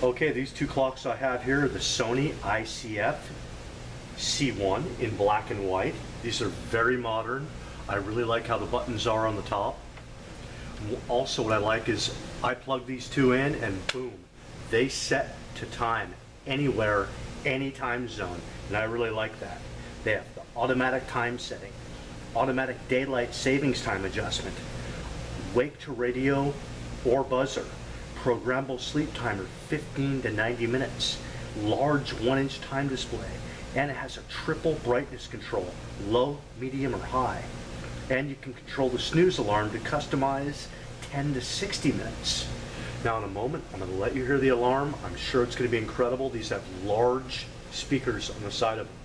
Okay, these two clocks I have here are the Sony ICF-C1 in black and white. These are very modern. I really like how the buttons are on the top. Also, what I like is I plug these two in and boom, they set to time anywhere, any time zone, and I really like that. They have the automatic time setting, automatic daylight savings time adjustment, wake to radio or buzzer, programmable sleep timer 15 to 90 minutes, large 1-inch time display, and it has a triple brightness control, low, medium, or high. And you can control the snooze alarm to customize 10 to 60 minutes. Now in a moment, I'm going to let you hear the alarm. I'm sure it's going to be incredible. These have large speakers on the side of them.